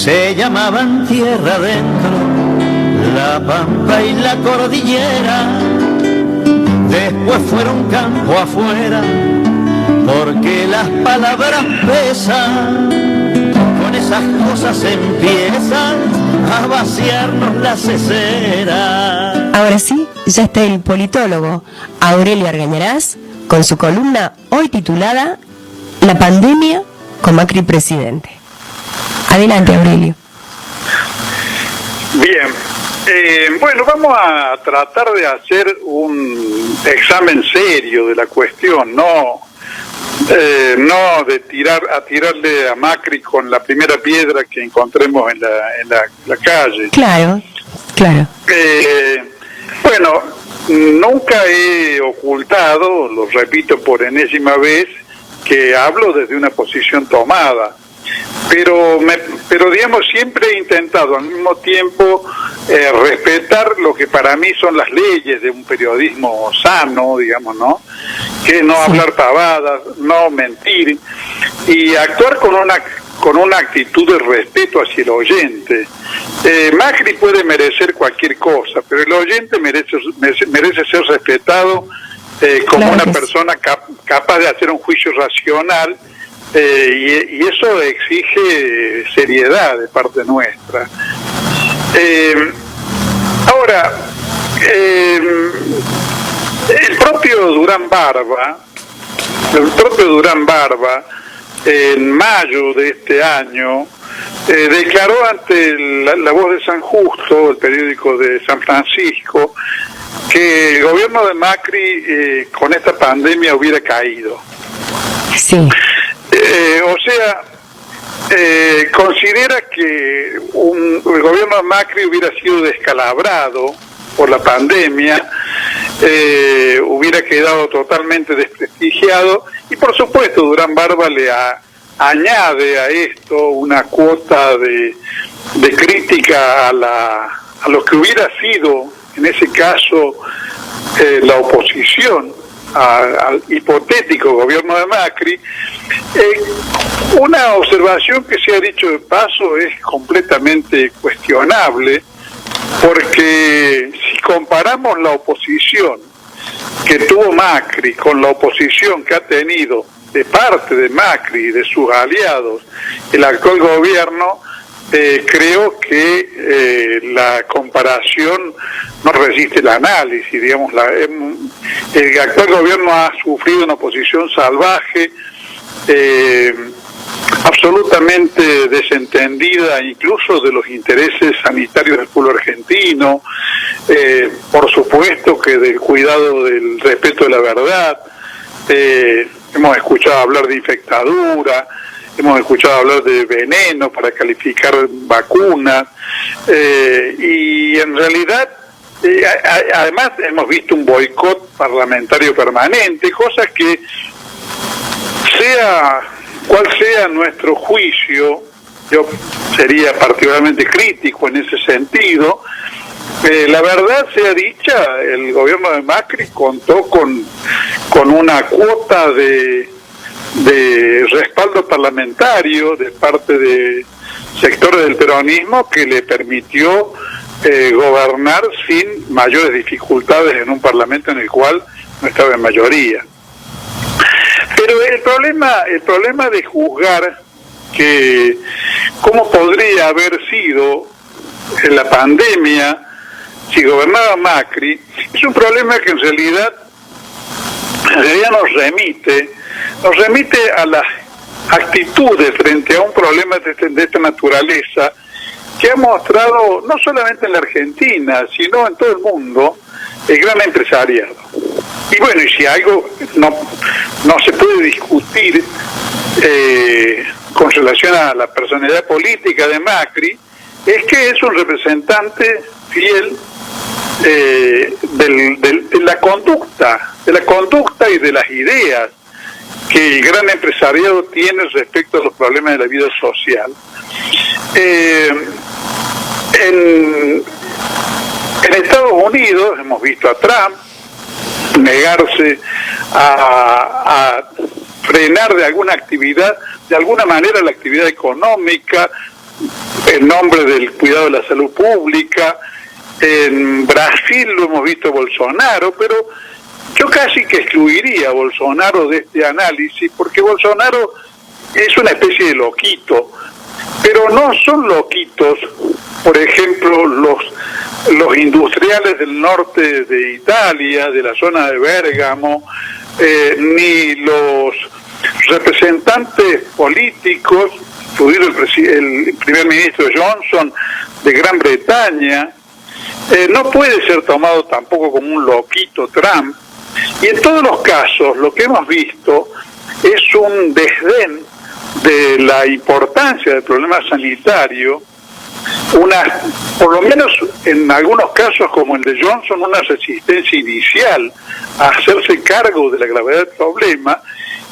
se llamaban tierra adentro, la pampa y la cordillera, después fueron campo afuera, porque las palabras pesan, con esas cosas empiezan a vaciarnos la cesera. Ahora sí, ya está el politólogo Aurelio Argañarás con su columna hoy titulada La pandemia con Macri presidente. Adelante, Aurelio. Bien, bueno, vamos a tratar de hacer un examen serio de la cuestión, no de tirarle a Macri con la primera piedra que encontremos en la calle. Claro. Bueno, nunca he ocultado, lo repito por enésima vez, que hablo desde una posición tomada, pero digamos, siempre he intentado al mismo tiempo respetar lo que para mí son las leyes de un periodismo sano, digamos, ¿no? Que no hablar pavadas, no mentir y actuar con una actitud de respeto hacia el oyente. Macri puede merecer cualquier cosa, pero el oyente merece ser respetado como una persona capaz de hacer un juicio racional, y eso exige seriedad de parte nuestra. Ahora, el propio Durán Barba, en mayo de este año, declaró ante la Voz de San Justo, el periódico de San Francisco, que el gobierno de Macri con esta pandemia hubiera caído. Sí. O sea, considera que el gobierno de Macri hubiera sido descalabrado por la pandemia, hubiera quedado totalmente desprestigiado, y por supuesto Durán Barba le añade a esto una cuota de crítica a lo que hubiera sido, en ese caso, la oposición al hipotético gobierno de Macri. Una observación que se ha dicho de paso es completamente cuestionable, porque si comparamos la oposición que tuvo Macri con la oposición que ha tenido de parte de Macri y de sus aliados el actual gobierno, creo que la comparación no resiste el análisis. Digamos, el actual gobierno ha sufrido una oposición salvaje, absolutamente desentendida incluso de los intereses sanitarios del pueblo argentino, por supuesto que del cuidado del respeto de la verdad. Hemos escuchado hablar de infectadura, hemos escuchado hablar de veneno para calificar vacunas, y en realidad además hemos visto un boicot parlamentario permanente, cosas que cual sea nuestro juicio, yo sería particularmente crítico en ese sentido. La verdad sea dicha, el gobierno de Macri contó con una cuota de respaldo parlamentario de parte de sectores del peronismo que le permitió gobernar sin mayores dificultades en un parlamento en el cual no estaba en mayoría. Pero el problema de juzgar que cómo podría haber sido la pandemia si gobernaba Macri es un problema que en realidad nos remite a las actitudes frente a un problema de esta naturaleza que ha mostrado no solamente en la Argentina, sino en todo el mundo, el gran empresariado. Y bueno, y si algo no se puede discutir con relación a la personalidad política de Macri, es que es un representante fiel de la conducta y de las ideas que el gran empresariado tiene respecto a los problemas de la vida social. En Estados Unidos hemos visto a Trump negarse a frenar de alguna manera la actividad económica, en nombre del cuidado de la salud pública. En Brasil lo hemos visto Bolsonaro, pero yo casi que excluiría a Bolsonaro de este análisis, porque Bolsonaro es una especie de loquito, pero no son loquitos, por ejemplo, los industriales del norte de Italia, de la zona de Bérgamo, ni los representantes políticos, incluido el primer ministro Johnson de Gran Bretaña. No puede ser tomado tampoco como un loquito Trump, y en todos los casos lo que hemos visto es un desdén de la importancia del problema sanitario, por lo menos en algunos casos como el de Johnson, una resistencia inicial a hacerse cargo de la gravedad del problema,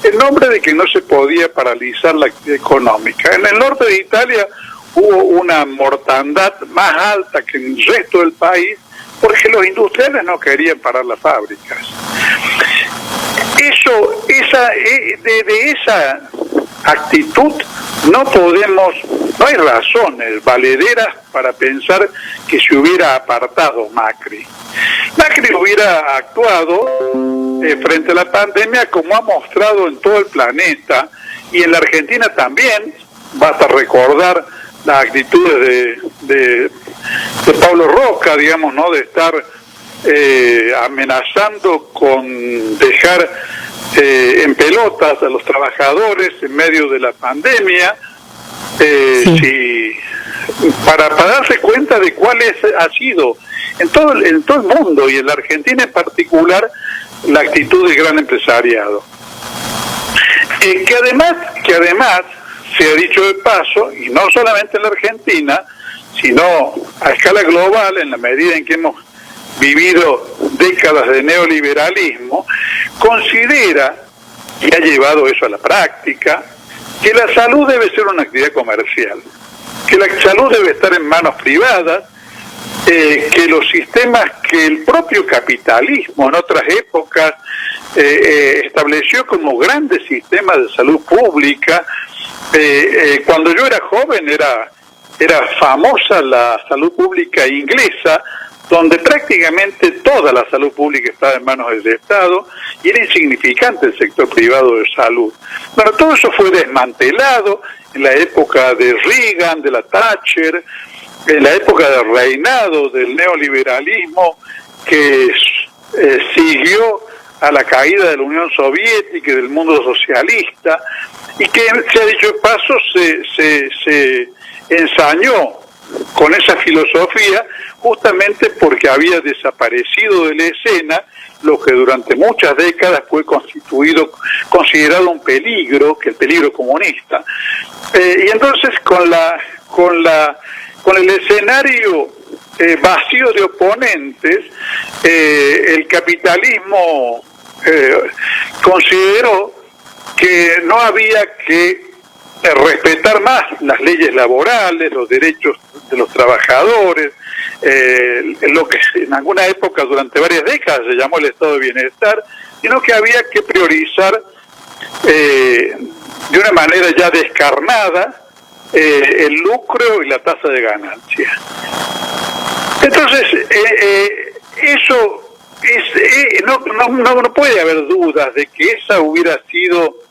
en nombre de que no se podía paralizar la actividad económica. En el norte de Italia hubo una mortandad más alta que en el resto del país porque los industriales no querían parar las fábricas. De esa actitud no hay razones valederas para pensar que se hubiera apartado Macri. Macri hubiera actuado frente a la pandemia como ha mostrado en todo el planeta, y en la Argentina también. Basta recordar las actitudes de Pablo Roca, digamos, ¿no? De estar amenazando con dejar en pelotas a los trabajadores en medio de la pandemia, para darse cuenta de cuál ha sido en todo el mundo, y en la Argentina en particular, la actitud del gran empresariado. Que además se ha dicho de paso, y no solamente en la Argentina, sino a escala global, en la medida en que hemos vivido décadas de neoliberalismo, considera, y ha llevado eso a la práctica, que la salud debe ser una actividad comercial, que la salud debe estar en manos privadas, que los sistemas que el propio capitalismo en otras épocas estableció como grandes sistemas de salud pública. Cuando yo era joven era famosa la salud pública inglesa, donde prácticamente toda la salud pública estaba en manos del Estado y era insignificante el sector privado de salud. Bueno, todo eso fue desmantelado en la época de Reagan, de la Thatcher, en la época del reinado del neoliberalismo que siguió a la caída de la Unión Soviética y del mundo socialista, y que, se ha dicho de paso, se ensañó con esa filosofía justamente porque había desaparecido de la escena lo que durante muchas décadas fue considerado un peligro, que el peligro comunista. Y entonces con el escenario vacío de oponentes, el capitalismo consideró que no había que respetar más las leyes laborales, los derechos de los trabajadores, lo que en alguna época durante varias décadas se llamó el estado de bienestar, sino que había que priorizar de una manera ya descarnada el lucro y la tasa de ganancia. Entonces, eso no puede haber dudas de que esa hubiera sido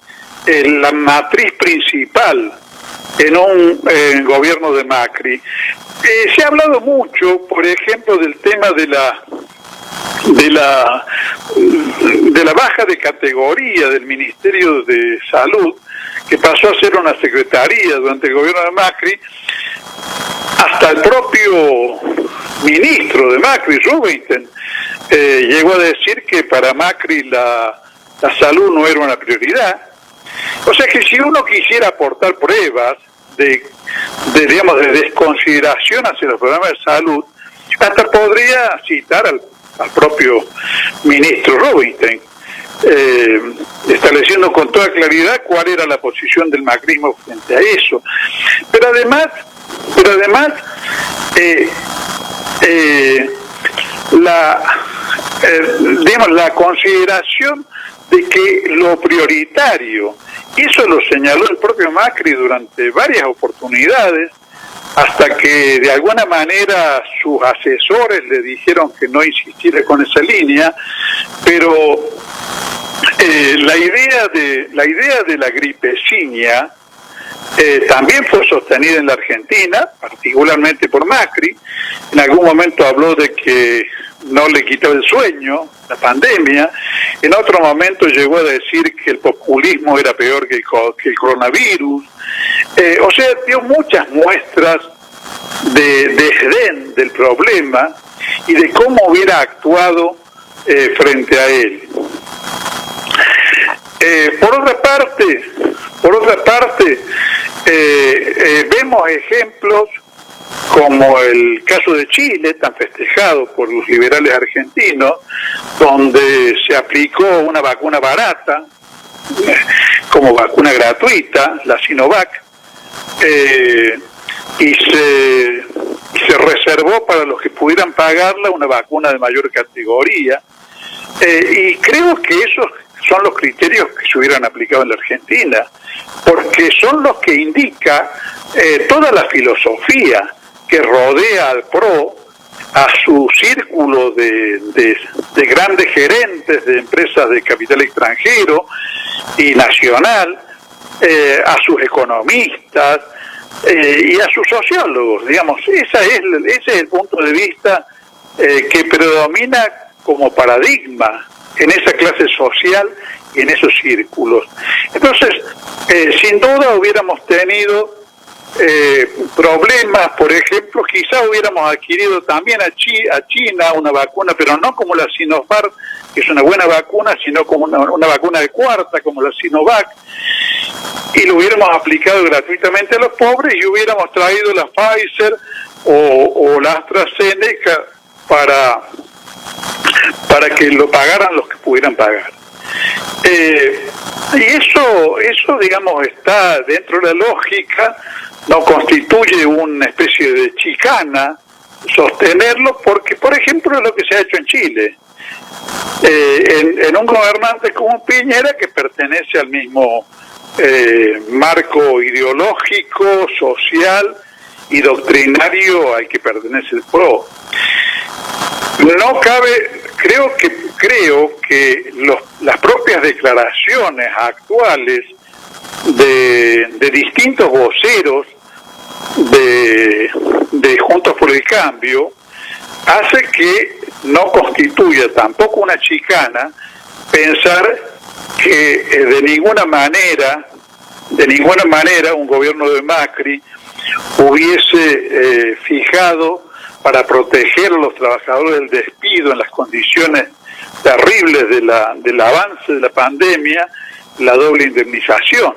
la matriz principal en un gobierno de Macri. Se ha hablado mucho, por ejemplo, del tema de la baja de categoría del Ministerio de Salud, que pasó a ser una secretaría durante el gobierno de Macri. Hasta el propio ministro de Macri, Rubinstein, llegó a decir que para Macri la salud no era una prioridad. O sea que si uno quisiera aportar pruebas de desconsideración hacia los programas de salud, hasta podría citar al propio ministro Rubinstein, estableciendo con toda claridad cuál era la posición del macrismo frente a eso. Pero además la consideración de que lo prioritario, y eso lo señaló el propio Macri durante varias oportunidades, hasta que de alguna manera sus asesores le dijeron que no insistiera con esa línea, pero la idea de la gripeciña también fue sostenida en la Argentina, particularmente por Macri. En algún momento habló de que no le quitó el sueño la pandemia, en otro momento llegó a decir que el populismo era peor que el coronavirus, o sea, dio muchas muestras de desdén del problema y de cómo hubiera actuado frente a él. Por otra parte, vemos ejemplos como el caso de Chile, tan festejado por los liberales argentinos, donde se aplicó una vacuna barata, como vacuna gratuita, la Sinovac, y se reservó para los que pudieran pagarla una vacuna de mayor categoría, y creo que esos son los criterios que se hubieran aplicado en la Argentina, porque son los que indica toda la filosofía que rodea al PRO, a su círculo de grandes gerentes de empresas de capital extranjero y nacional, a sus economistas y a sus sociólogos, digamos. Ese es el punto de vista que predomina como paradigma en esa clase social y en esos círculos. Entonces, sin duda hubiéramos tenido problemas. Por ejemplo, quizá hubiéramos adquirido también a China una vacuna, pero no como la Sinopharm, que es una buena vacuna, sino como una vacuna de cuarta, como la Sinovac, y lo hubiéramos aplicado gratuitamente a los pobres, y hubiéramos traído la Pfizer o la AstraZeneca para que lo pagaran los que pudieran pagar. Y eso, digamos, está dentro de la lógica, no constituye una especie de chicana sostenerlo, porque, por ejemplo, es lo que se ha hecho en Chile, en un gobernante como Piñera, que pertenece al mismo marco ideológico, social y doctrinario al que pertenece el PRO. No cabe, creo que las propias declaraciones actuales de distintos voceros de Juntos por el Cambio hace que no constituya tampoco una chicana pensar que de ninguna manera un gobierno de Macri hubiese fijado para proteger a los trabajadores del despido en las condiciones terribles del avance de la pandemia, la doble indemnización.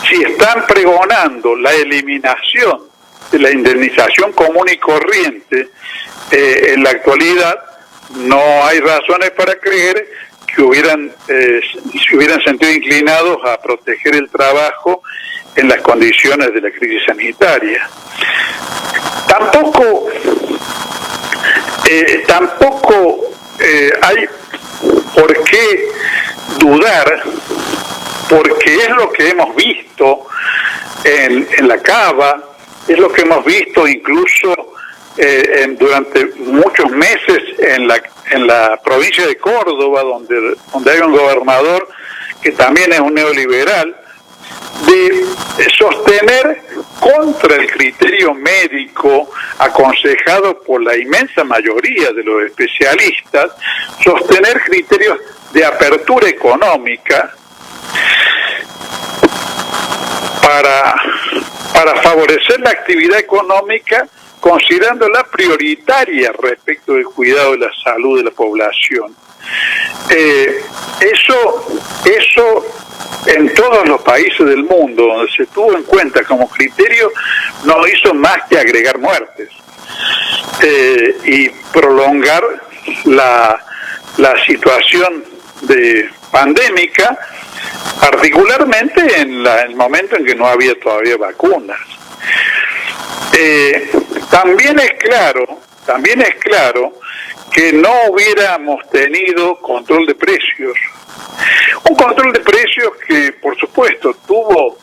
Si están pregonando la eliminación de la indemnización común y corriente en la actualidad, no hay razones para creer que se hubieran sentido inclinados a proteger el trabajo en las condiciones de la crisis sanitaria. Tampoco hay por qué dudar, porque es lo que hemos visto en la Cava, es lo que hemos visto incluso durante muchos meses en la provincia de Córdoba, donde hay un gobernador que también es un neoliberal, de sostener contra el criterio médico aconsejado por la inmensa mayoría de los especialistas, sostener criterios de apertura económica para favorecer la actividad económica, considerándola prioritaria respecto del cuidado de la salud de la población. Eso en todos los países del mundo donde se tuvo en cuenta como criterio no hizo más que agregar muertes y prolongar la situación de pandémica, particularmente en el momento en que no había todavía vacunas. También es claro que no hubiéramos tenido control de precios. Un control de precios que, por supuesto, tuvo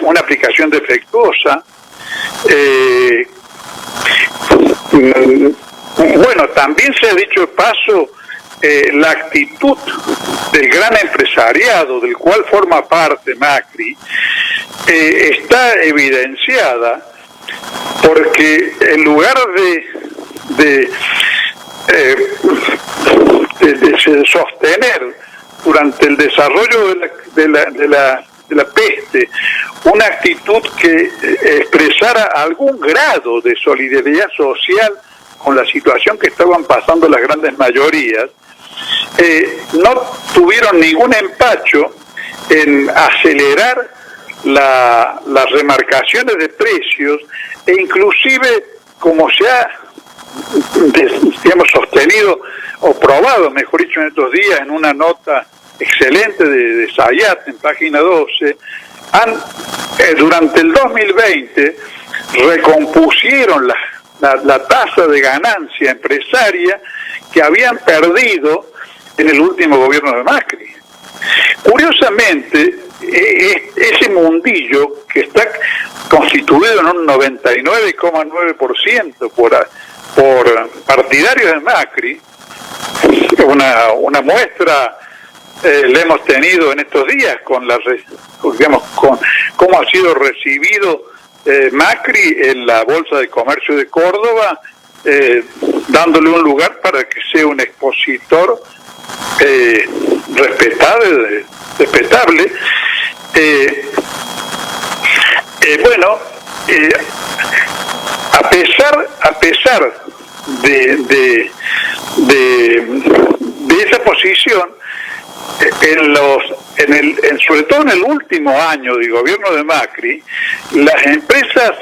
una aplicación defectuosa. Bueno, también se ha dicho de paso, la actitud del gran empresariado, del cual forma parte Macri, está evidenciada porque en lugar de sostener durante el desarrollo de la peste una actitud que expresara algún grado de solidaridad social con la situación que estaban pasando las grandes mayorías, no tuvieron ningún empacho en acelerar las remarcaciones de precios e inclusive, como se ha sostenido o probado, mejor dicho, en estos días en una nota excelente de Sayat en página 12, durante el 2020 recompusieron la tasa de ganancia empresaria que habían perdido en el último gobierno de Macri. Curiosamente, ese mundillo que está constituido en un 99,9% por partidarios de Macri, una muestra la hemos tenido en estos días con cómo ha sido recibido Macri en la Bolsa de Comercio de Córdoba, dándole un lugar para que sea un expositor respetable. A pesar de esa posición, sobre todo en el último año de gobierno de Macri, las empresas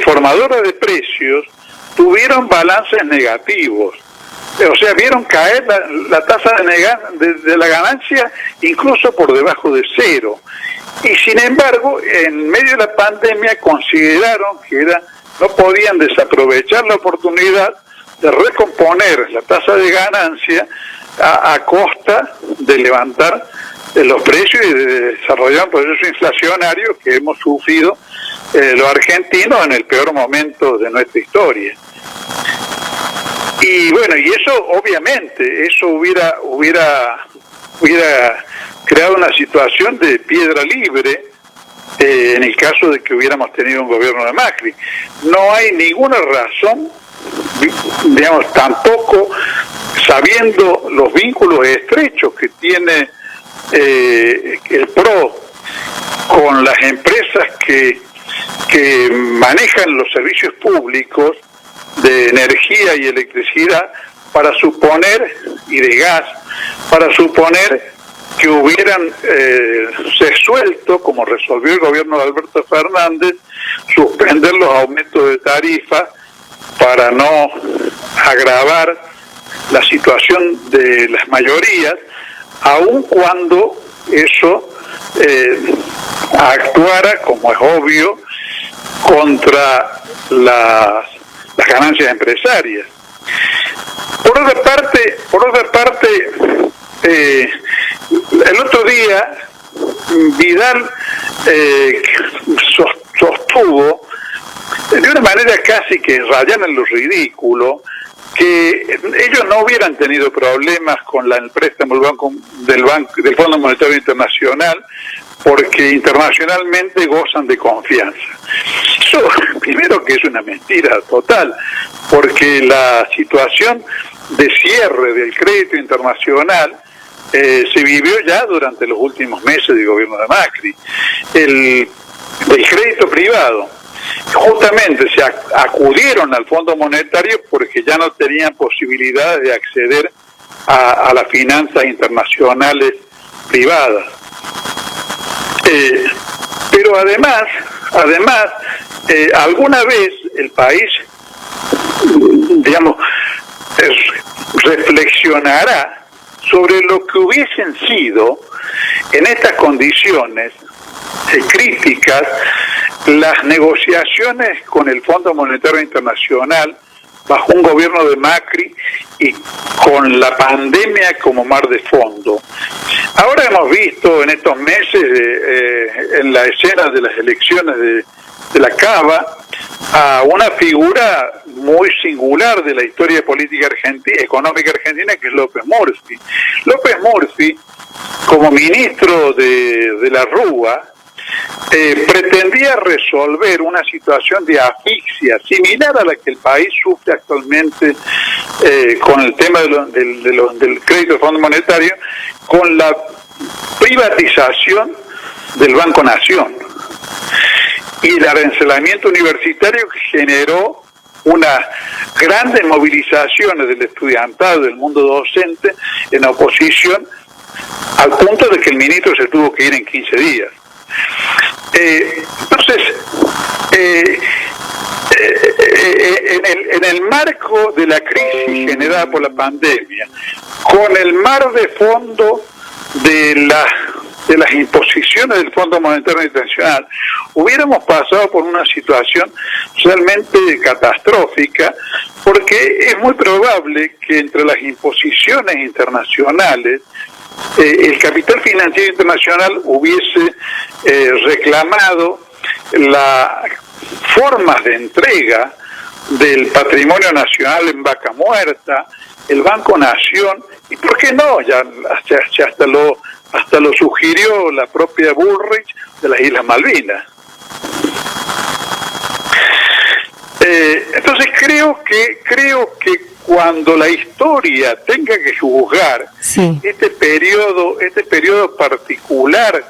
formadoras de precios tuvieron balances negativos. O sea, vieron caer la tasa de la ganancia incluso por debajo de cero. Y sin embargo, en medio de la pandemia consideraron que no podían desaprovechar la oportunidad de recomponer la tasa de ganancia a costa de levantar los precios y de desarrollar un proceso inflacionario que hemos sufrido los argentinos en el peor momento de nuestra historia. Y bueno, y eso obviamente, hubiera creado una situación de piedra libre en el caso de que hubiéramos tenido un gobierno de Macri. No hay ninguna razón, digamos, tampoco sabiendo los vínculos estrechos que tiene el PRO con las empresas que manejan los servicios públicos de energía y electricidad, para suponer, y de gas, para suponer que hubieran resuelto, como resolvió el gobierno de Alberto Fernández, suspender los aumentos de tarifa para no agravar la situación de las mayorías, aun cuando eso actuara, como es obvio, contra las ganancias empresarias. Por otra parte, el otro día Vidal sostuvo de una manera casi que rayana en lo ridículo que ellos no hubieran tenido problemas con el préstamo del Fondo Monetario Internacional porque internacionalmente gozan de confianza. Eso, primero, que es una mentira total, porque la situación de cierre del crédito internacional se vivió ya durante los últimos meses del gobierno de Macri. El crédito privado, justamente se acudieron al Fondo Monetario porque ya no tenían posibilidades de acceder a las finanzas internacionales privadas. Pero además, alguna vez el país, digamos, reflexionará sobre lo que hubiesen sido en estas condiciones críticas las negociaciones con el Fondo Monetario Internacional bajo un gobierno de Macri y con la pandemia como mar de fondo. Ahora hemos visto en estos meses, en la escena de las elecciones de la Cava, a una figura muy singular de la historia política argentina, económica argentina, que es López Murphy. López Murphy, como ministro de la Rúa, pretendía resolver una situación de asfixia similar a la que el país sufre actualmente con el tema del crédito del Fondo Monetario, con la privatización del Banco Nación y el arancelamiento universitario, que generó unas grandes movilizaciones del estudiantado, del mundo docente, en oposición, al punto de que el ministro se tuvo que ir en 15 días. Entonces, en el marco de la crisis generada por la pandemia, con el mar de fondo de las imposiciones del Fondo Monetario Internacional, hubiéramos pasado por una situación realmente catastrófica, porque es muy probable que entre las imposiciones internacionales el capital financiero internacional hubiese reclamado las formas de entrega del patrimonio nacional en vaca muerta, el Banco Nación, y por qué no, ya hasta lo sugirió la propia Bullrich de las Islas Malvinas. Entonces creo que cuando la historia tenga que juzgar este periodo particular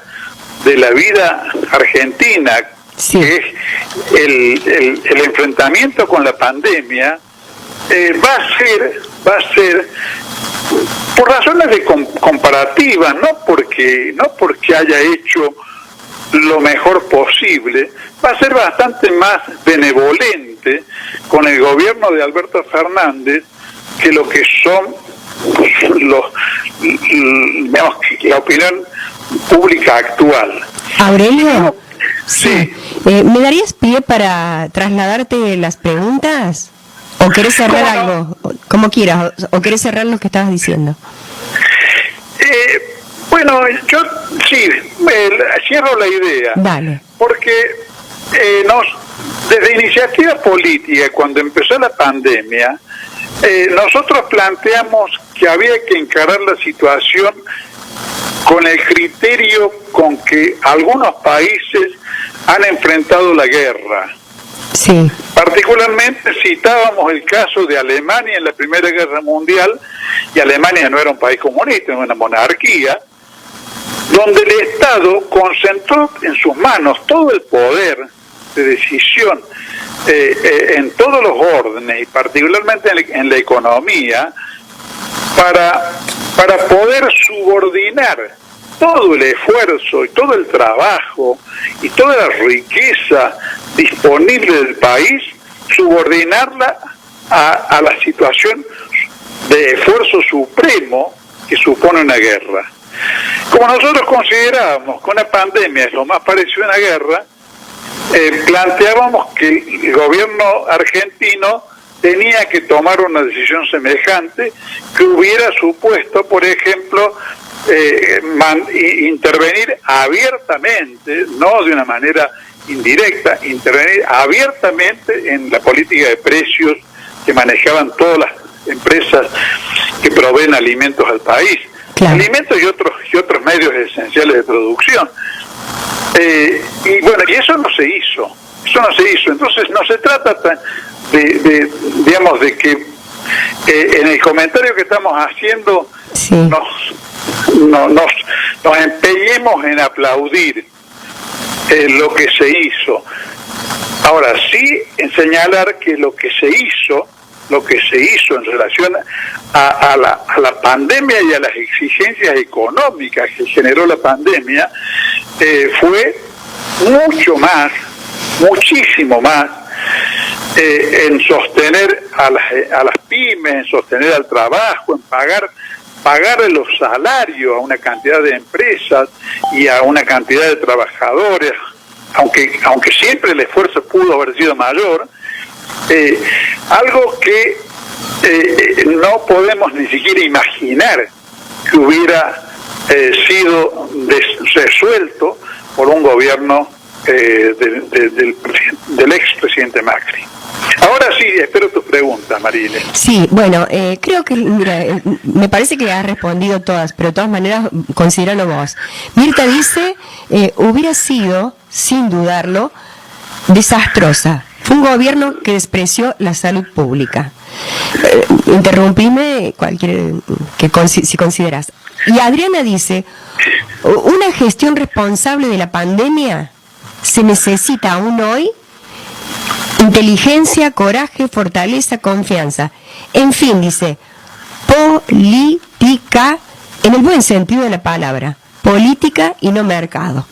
de la vida argentina, que es el enfrentamiento con la pandemia, va a ser por razones de comparativas, no porque haya hecho lo mejor posible, va a ser bastante más benevolente con el gobierno de Alberto Fernández que lo que son la opinión pública actual. Aurelio, sí. ¿Me darías pie para trasladarte las preguntas? ¿O querés cerrar algo? Como quieras, ¿o querés cerrar lo que estabas diciendo? Bueno, yo sí, cierro la idea. Dale. Porque desde iniciativa política, cuando empezó la pandemia, nosotros planteamos que había que encarar la situación con el criterio con que algunos países han enfrentado la guerra. Sí. Particularmente citábamos el caso de Alemania en la Primera Guerra Mundial, y Alemania no era un país comunista, era una monarquía, donde el Estado concentró en sus manos todo el poder de decisión en todos los órdenes, y particularmente en la economía, para poder subordinar todo el esfuerzo y todo el trabajo y toda la riqueza disponible del país, subordinarla a la situación de esfuerzo supremo que supone una guerra. Como nosotros considerábamos que una pandemia es lo más parecido a una guerra, planteábamos que el gobierno argentino tenía que tomar una decisión semejante, que hubiera supuesto, por ejemplo, intervenir abiertamente, no de una manera indirecta, intervenir abiertamente en la política de precios que manejaban todas las empresas que proveen alimentos al país. Claro. Alimentos y otros medios esenciales de producción. Y bueno, y eso no se hizo. Entonces no se trata digamos, de que en el comentario que estamos haciendo nos empeñemos en aplaudir lo que se hizo. Ahora sí, en señalar que lo que se hizo en relación a la pandemia y a las exigencias económicas que generó la pandemia, fue muchísimo más, en sostener a las pymes, en sostener al trabajo, en pagarle los salarios a una cantidad de empresas y a una cantidad de trabajadores, aunque siempre el esfuerzo pudo haber sido mayor, algo que no podemos ni siquiera imaginar que hubiera sido resuelto por un gobierno del expresidente Macri. Ahora sí, espero tus preguntas, Marile. Sí, bueno, creo que, mira, me parece que has respondido todas, pero de todas maneras, considéralo vos. Mirta dice, hubiera sido, sin dudarlo, desastrosa. Fue un gobierno que despreció la salud pública. Interrumpime si consideras. Y Adriana dice, una gestión responsable de la pandemia se necesita aún hoy inteligencia, coraje, fortaleza, confianza. En fin, dice, política, en el buen sentido de la palabra, política y no mercado.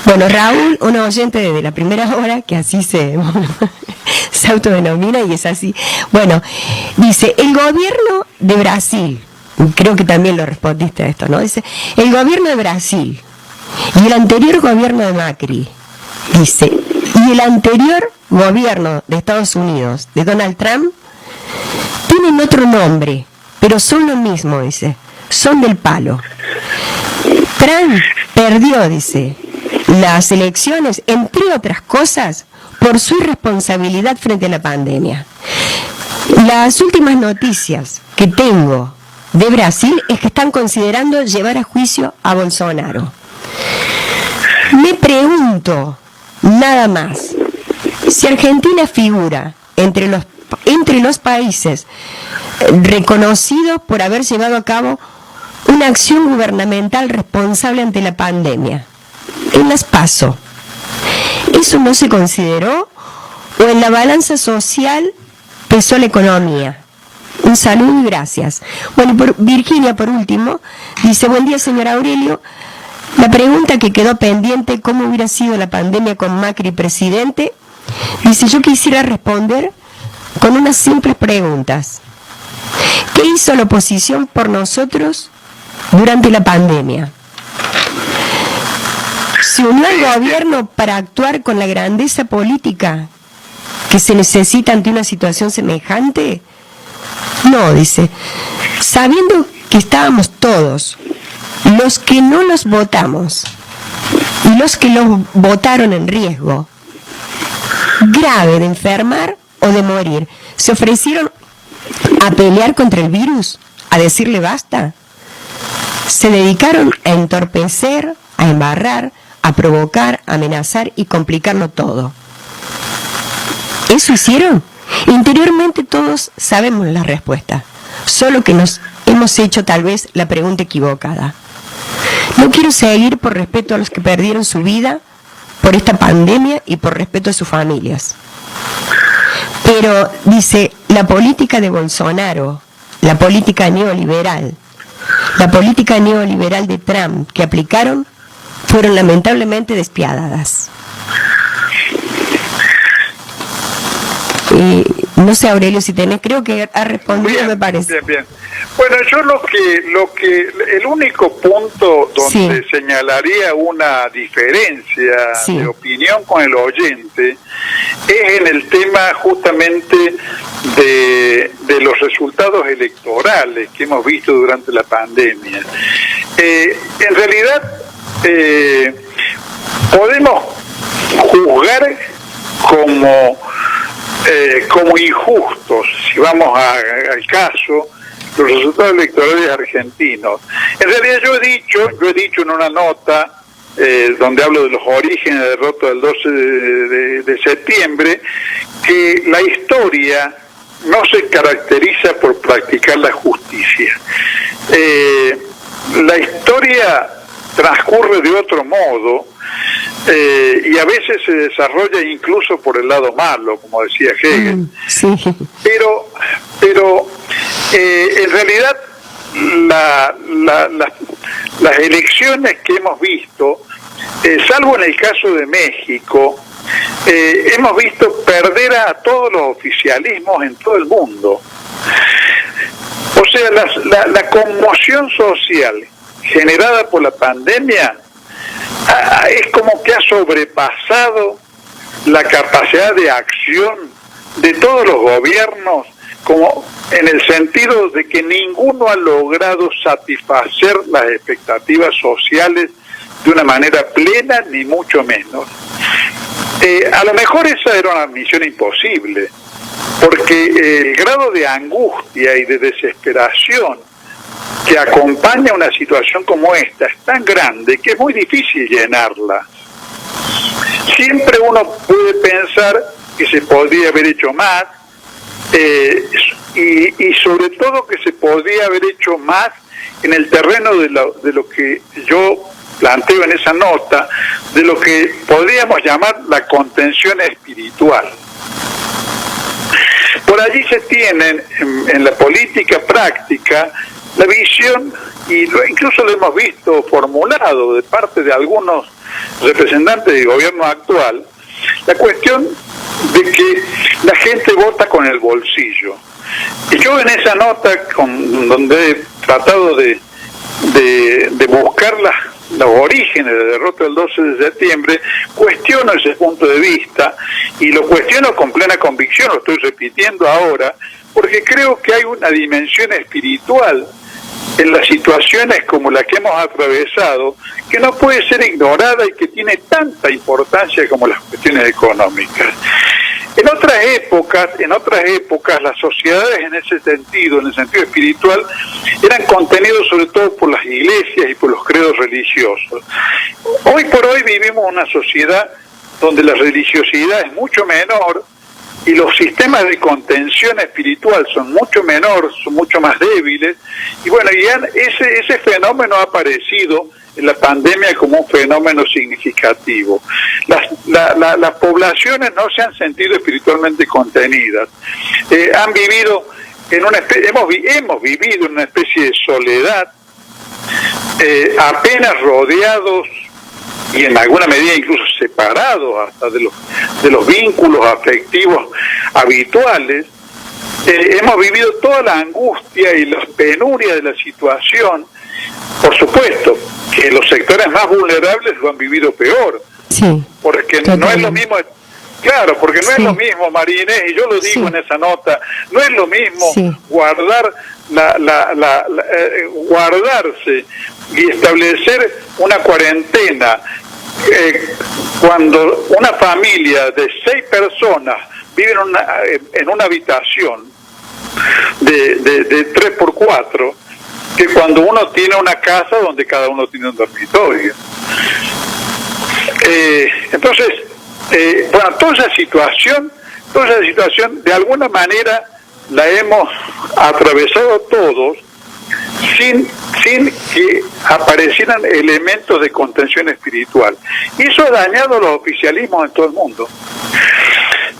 Bueno, Raúl, un oyente de la primera hora, que así se autodenomina y es así. Bueno, dice, el gobierno de Brasil, creo que también lo respondiste a esto, ¿no? Dice, el gobierno de Brasil y el anterior gobierno de Macri, dice, y el anterior gobierno de Estados Unidos, de Donald Trump, tienen otro nombre, pero son lo mismo, dice, son del palo. Trump perdió, dice, las elecciones, entre otras cosas, por su irresponsabilidad frente a la pandemia. Las últimas noticias que tengo de Brasil es que están considerando llevar a juicio a Bolsonaro. Me pregunto, nada más, si Argentina figura entre los países reconocidos por haber llevado a cabo una acción gubernamental responsable ante la pandemia, en las PASO, ¿eso no se consideró? ¿O en la balanza social pesó la economía? Un saludo y gracias. Bueno, Virginia, por último, dice, buen día, señor Aurelio. La pregunta que quedó pendiente, ¿cómo hubiera sido la pandemia con Macri presidente? Dice, yo quisiera responder con unas simples preguntas. ¿Qué hizo la oposición por nosotros durante la pandemia? ¿Se unió al gobierno para actuar con la grandeza política que se necesita ante una situación semejante? No, dice, sabiendo que estábamos todos, los que no los votamos y los que los votaron en riesgo grave de enfermar o de morir, ¿se ofrecieron a pelear contra el virus? ¿A decirle basta? ¿Se dedicaron a entorpecer, a embarrar, a provocar, a amenazar y complicarlo todo? ¿Eso hicieron? Interiormente todos sabemos la respuesta, solo que nos hemos hecho tal vez la pregunta equivocada. No quiero seguir por respeto a los que perdieron su vida por esta pandemia y por respeto a sus familias. Pero, dice, la política de Bolsonaro, la política neoliberal de Trump que aplicaron, fueron lamentablemente despiadadas. No sé, Aurelio, si tenés, creo que ha respondido, bien, me parece. Bien. Bueno, yo el único punto donde señalaría una diferencia de opinión con el oyente es en el tema justamente de los resultados electorales que hemos visto durante la pandemia. En realidad, podemos juzgar como injustos, si vamos al caso, los resultados electorales argentinos. En realidad yo he dicho en una nota donde hablo de los orígenes de la derrota del 12 de septiembre, que la historia no se caracteriza por practicar la justicia. La historia transcurre de otro modo, y a veces se desarrolla incluso por el lado malo, como decía Hegel. Pero en realidad las elecciones que hemos visto, salvo en el caso de México, hemos visto perder a todos los oficialismos en todo el mundo. O sea, la conmoción social generada por la pandemia es como que ha sobrepasado la capacidad de acción de todos los gobiernos, como en el sentido de que ninguno ha logrado satisfacer las expectativas sociales de una manera plena, ni mucho menos. A lo mejor esa era una misión imposible, porque el grado de angustia y de desesperación que acompaña una situación como esta es tan grande que es muy difícil llenarla. Siempre uno puede pensar que se podría haber hecho más, y sobre todo que se podría haber hecho más en el terreno de lo que yo planteo en esa nota, de lo que podríamos llamar la contención espiritual. Por allí se tienen en la política práctica la visión, y incluso lo hemos visto formulado de parte de algunos representantes del gobierno actual, la cuestión de que la gente vota con el bolsillo. Y yo en esa nota, donde he tratado de buscar los orígenes de la derrota del 12 de septiembre, cuestiono ese punto de vista, y lo cuestiono con plena convicción, lo estoy repitiendo ahora, porque creo que hay una dimensión espiritual en las situaciones como la que hemos atravesado, que no puede ser ignorada y que tiene tanta importancia como las cuestiones económicas. En otras épocas, las sociedades en ese sentido, en el sentido espiritual, eran contenidos sobre todo por las iglesias y por los credos religiosos. Hoy por hoy vivimos una sociedad donde la religiosidad es mucho menor y los sistemas de contención espiritual son mucho menores, son mucho más débiles, y bueno, ya ese fenómeno ha aparecido en la pandemia como un fenómeno significativo. Las poblaciones no se han sentido espiritualmente contenidas, han vivido en hemos vivido en una especie de soledad, apenas rodeados y en alguna medida incluso separados hasta de los vínculos afectivos habituales. Hemos vivido toda la angustia y las penurias de la situación. Por supuesto que los sectores más vulnerables lo han vivido peor, sí, porque totalmente. No es lo mismo, claro, porque no sí. Es lo mismo, María Inés, y yo lo digo sí. En esa nota, no es lo mismo sí. Guardarse y establecer una cuarentena cuando una familia de 6 personas vive en una habitación de 3x4, que cuando uno tiene una casa donde cada uno tiene un dormitorio. Entonces, bueno, toda esa situación de alguna manera la hemos atravesado todos sin que aparecieran elementos de contención espiritual. Y eso ha dañado los oficialismos en todo el mundo.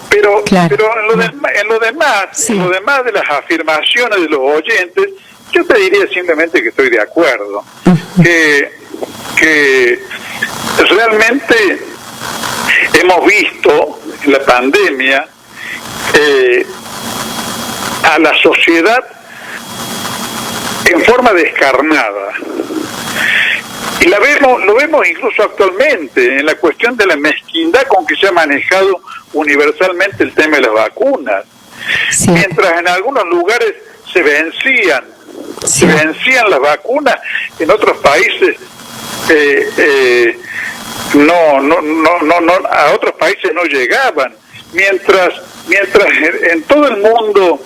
Pero, claro. Pero en lo demás, sí. En lo demás de las afirmaciones de los oyentes, yo te diría simplemente que estoy de acuerdo, que realmente hemos visto en la pandemia a la sociedad en forma descarnada. Y lo vemos incluso actualmente en la cuestión de la mezquindad con que se ha manejado universalmente el tema de las vacunas. Sí. Mientras en algunos lugares se vencían las vacunas, en otros países a otros países no llegaban. Mientras en todo el mundo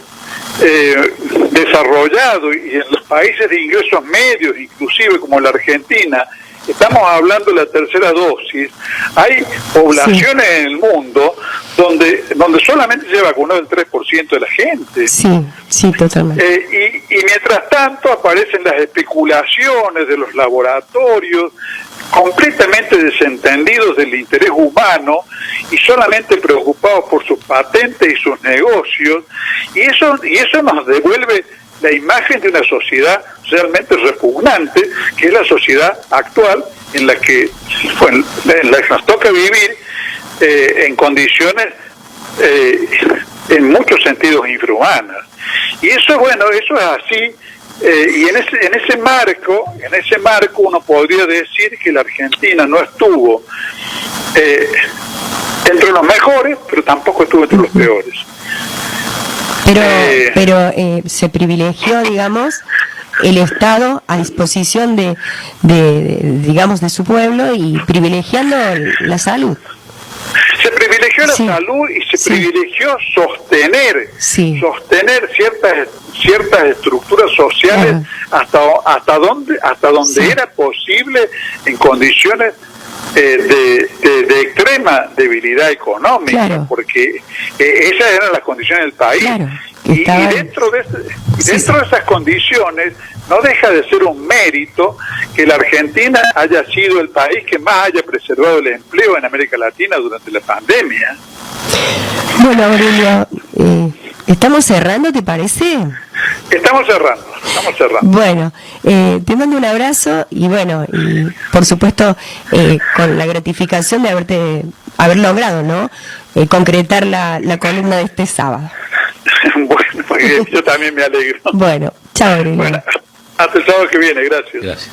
desarrollado y en los países de ingresos medios, inclusive como la Argentina, estamos hablando de la tercera dosis, hay poblaciones sí. En el mundo donde solamente se ha vacunado el 3% de la gente. Sí, totalmente. Y mientras tanto aparecen las especulaciones de los laboratorios, completamente desentendidos del interés humano y solamente preocupados por sus patentes y sus negocios, y eso nos devuelve la imagen de una sociedad realmente repugnante, que es la sociedad actual en la que nos toca vivir en condiciones en muchos sentidos infrahumanas. Y eso, bueno, eso es así. Y en ese marco uno podría decir que la Argentina no estuvo entre los mejores, pero tampoco estuvo entre los peores. Pero se privilegió, digamos, el Estado a disposición digamos, de su pueblo y privilegiando la salud. Se privilegió la salud y se privilegió sostener ciertas estructuras sociales hasta donde era posible en condiciones de extrema debilidad económica, porque esas eran las condiciones del país. Y dentro de esas condiciones no deja de ser un mérito que la Argentina haya sido el país que más haya preservado el empleo en América Latina durante la pandemia. Bueno, Aurelio, ¿estamos cerrando, te parece? Estamos cerrando. Bueno, te mando un abrazo y bueno, y por supuesto con la gratificación de haber logrado, ¿no? Concretar la columna de este sábado. Bueno, yo también me alegro. Bueno, chao, Aurelio. Bueno, hasta el sábado que viene, gracias.